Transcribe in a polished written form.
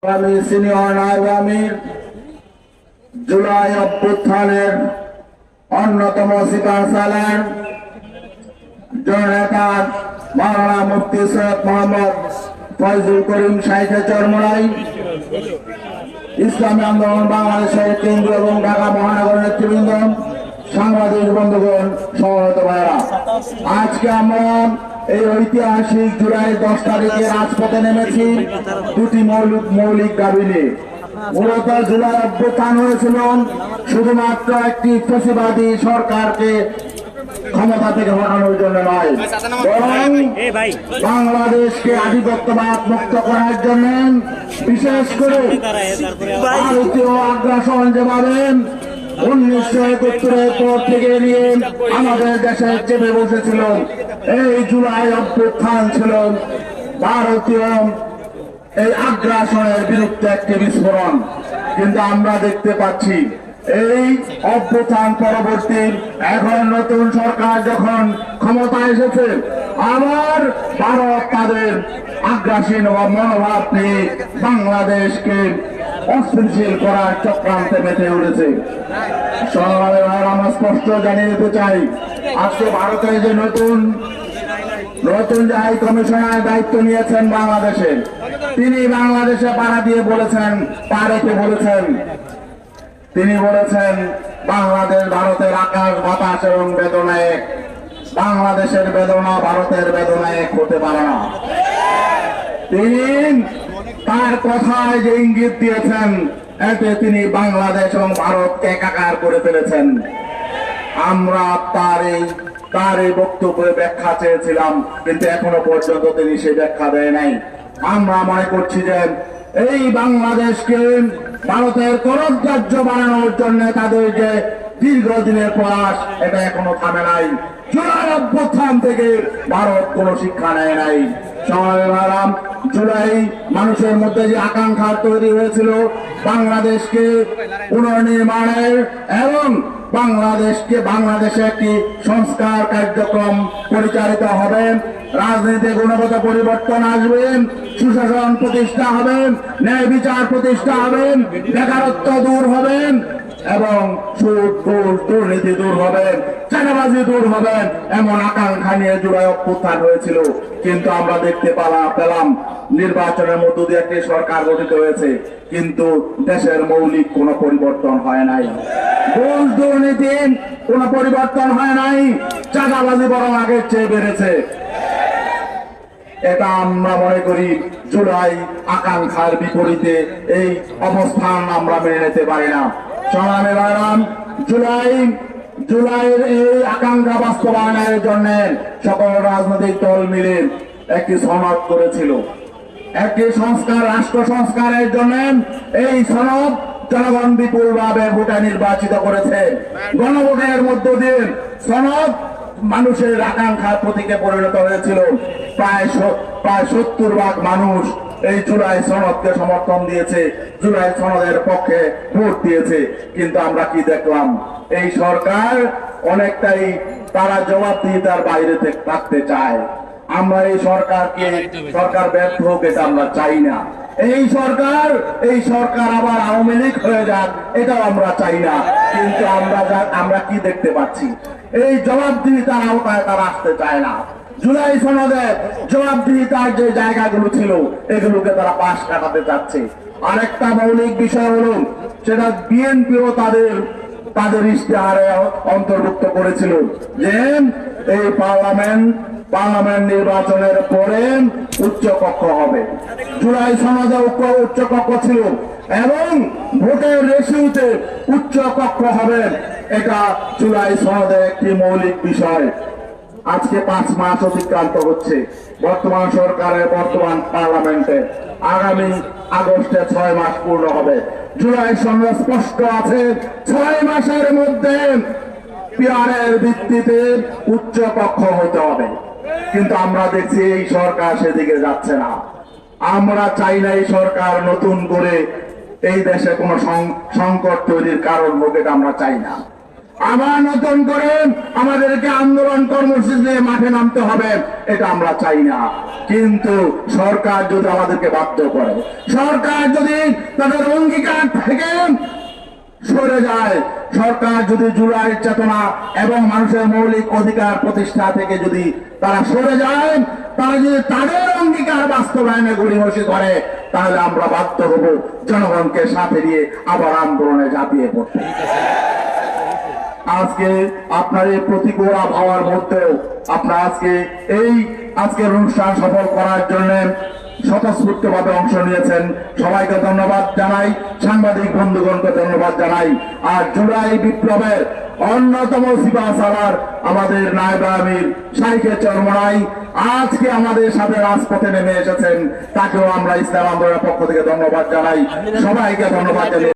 আমি সিনিয়র আগামী জুলাই অভ্যুত্থানের অন্যতম সিপাহ সালার জননেতা মাওলানা মুফতি সৈয়দ মোহাম্মদ ফয়জুল করিম সাহেবের চরমরাই ইসলামী আন্দোলন বাংলাদেশের কেন্দ্র এবং ঢাকা মহানগর নেতৃবৃন্দ, সাংবাদিক বন্ধুগণ, সমবেত ভাইরা, আজকে আমরা এই ঐতিহাসিক জুলাই 10 তারিখে রাজপথে নেমেছি দুটি মৌলিক দাবি নিয়ে। মূলত জুলাই অভ্যুত্থান হয়েছিল শুধুমাত্র একটি ফ্যাসিবাদী সরকারকে ক্ষমতা থেকে হটানোর জন্য নয়, বরং বাংলাদেশকে আধিপত্যবাদ মুক্ত করার জন্য, বিশেষ করে ভারতীয় আগ্রাসন যেভাবে 1971 পর থেকে নিয়ে আমাদের দেশে চেপে বসেছিল, এই জুলাই অভ্যুত্থান ছিল ভারতীয় এই আগ্রাসনের বিরুদ্ধে একটি বিস্ফোরণ। কিন্তু আমরা দেখতে পাচ্ছি এই অভ্যুত্থান পরবর্তী এখন নতুন সরকার যখন ক্ষমতা এসেছে, আবার ভারত তাদের আগ্রাসী মনোভাব নিয়ে বাংলাদেশকে অস্থিতিশীল করার চক্রান্তে মেতে উঠেছে। আমরা স্পষ্ট জানিয়ে দিতে চাই, আজকে ভারতের যে নতুন যে হাই কমিশনার দায়িত্ব নিয়েছেন বাংলাদেশে, তিনি বাংলাদেশে পাড়া দিয়ে বলেছেন, তিনি বলেছেন বাংলাদেশ ভারতের আকাশ বাতাস এবং বেদনা এক, বাংলাদেশের বেদনা ভারতের বেদনা এক হতে পারে না। তিনি তার কথায় যে ইঙ্গিত দিয়েছেন, এতে তিনি বাংলাদেশ এবং ভারতকে একাকার করে ফেলেছেন। আমরা তার এই বক্তব্যে ব্যাখ্যা চেয়েছিলাম, কিন্তু এখনো পর্যন্ত তিনি সেই ব্যাখ্যা দেয় নাই। আমরা মনে করছি যে এই বাংলাদেশকে ভারতের করজরাজ্য বানানোর জন্য তাদের যে দীর্ঘদিনের প্রয়াস, এটা এখনো থামে নাই। জুলাই অভ্যুত্থান থেকে ভারত কোনো শিক্ষা নেয় নাই। জুলাই মানুষের মধ্যে যে আকাঙ্ক্ষা তৈরি হয়েছিল বাংলাদেশকে পুনর্নির্মাণের এবং বাংলাদেশে একটি সংস্কার কার্যক্রম পরিচালিত হবে, রাজনীতি গুণগত পরিবর্তন আসবে, সুশাসন প্রতিষ্ঠা হবে, ন্যায় বিচার প্রতিষ্ঠা হবে, বেকারত্ব দূর হবে এবং সুদ ঘুষ দুর্নীতি দূর হবে, চাঁদাবাজি দূর হবে, এমন আকাঙ্ক্ষা নিয়ে জুলাই অভ্যুত্থান হয়েছিল। কিন্তু আমরা দেখতে পেলাম নির্বাচনের মধ্য দিয়ে একটি সরকার গঠিত হয়েছে, কিন্তু দেশের মৌলিক কোনো পরিবর্তন হয় নাই। ঘুষ দুর্নীতি কোনো পরিবর্তন হয় নাই, চাঁদাবাজি বরং আগের চেয়ে বেড়েছে। এটা আমরা মনে করি জুলাই আকাঙ্ক্ষার বিপরীতে এই অবস্থান আমরা মেনে নিতে পারি না। সংগ্রামী ভাইরাম, জুলাইয়ের এই আকাঙ্ক্ষা বাস্তবায়নের জন্য সকল রাজনৈতিক দল মিলে একটি সনদ করেছিল, একটি রাষ্ট্র সংস্কারের জন্য। এই সনদ জনগণ বিপুলভাবে ভোটে নির্বাচিত করেছে। গণভোটের মধ্য দিয়ে সনদ মানুষের আকাঙ্ক্ষার প্রতীকে পরিণত হয়েছিল। প্রায় 70% মানুষ এই জুলাই সনদকে সমর্থন দিয়েছে, জুলাই সনদের পক্ষে ভোট দিয়েছে। কিন্তু আমরা কি দেখলাম, এই সরকার অনেকটাই তারা জবাবদিহিতার বাইরে থাকতে চায়। আমরা এই সরকার ব্যর্থ হোক, এটা আমরা চাই না। এই সরকার আবার আওয়ামী লীগ হয়ে যাক, এটাও আমরা চাই না। কিন্তু আমরা কি দেখতে পাচ্ছি, এই জবাবদিহিতার আওতায় তারা আসতে চায় না। জুলাই সনদের জবাবদিহিতার যে জায়গাগুলো ছিল, এগুলোকে তারা পাশ কাটাতে চাচ্ছে। আরেকটা মৌলিক বিষয় হলো, সেটা বিএনপিও তাদের ইশতেহারে অন্তর্ভুক্ত করেছিল যে এই পার্লামেন্ট নির্বাচনের পরে উচ্চ কক্ষ হবে। জুলাই সনদে উচ্চ কক্ষ ছিল এবং ভোটের রেশিওতে উচ্চ কক্ষ হবে, এটা জুলাই সনদের একটি মৌলিক বিষয়। আজকে 5 মাস অতিক্রান্ত হচ্ছে বর্তমান সরকারের, বর্তমান পার্লামেন্টে। আগামী আগস্টে 6 মাস পূর্ণ হবে। জুলাই সনদ স্পষ্ট আছে, 6 মাসের মধ্যে পিয়ারের ভিত্তিতে উচ্চ কক্ষ হতে হবে। কিন্তু আমরা দেখছি এই সরকার সেদিকে যাচ্ছে না। আমরা চাই না এই সরকার নতুন করে এই দেশে কোনো সংকট তৈরির কারণ হোক, এটা আমরা চাই না। আবার নতুন করে আমাদেরকে আন্দোলন কর্মসূচি নিয়ে মাঠে নামতে হবে, এটা আমরা চাই না। কিন্তু সরকার যদি আমাদেরকে বাধ্য করে, সরকার যদি তাদের অঙ্গীকার থেকে সরে যায়, সরকার যদি জুলাই চেতনা এবং মানুষের মৌলিক অধিকার প্রতিষ্ঠা থেকে যদি তারা সরে যায়, তারা যদি তাদের অঙ্গীকার বাস্তবায়নে গড়িমসি করে, তাহলে আমরা বাধ্য হব জনগণকে সাথে নিয়ে আবার আন্দোলনে ঝাঁপিয়ে পড়তে। আজকে আপনার এই প্রতিকূল আবহাওয়ার মধ্যেও আপনার আজকের অনুষ্ঠান সফল করার জন্য স্বতঃস্ফূর্ত ভাবে অংশ নিয়েছেন, সবাইকে ধন্যবাদ জানাই, সাংবাদিক বন্ধুগণকে ধন্যবাদ জানাই। আর জুলাই বিপ্লবের অন্যতম সিপাহ সালার আমাদের নায়েব আমির শাইখে চরমনাই আজকে আমাদের সাথে রাজপথে নেমে এসেছেন, তাকেও আমরা ইসলাম আন্দোলনের পক্ষ থেকে ধন্যবাদ জানাই। সবাইকে ধন্যবাদ জানাই।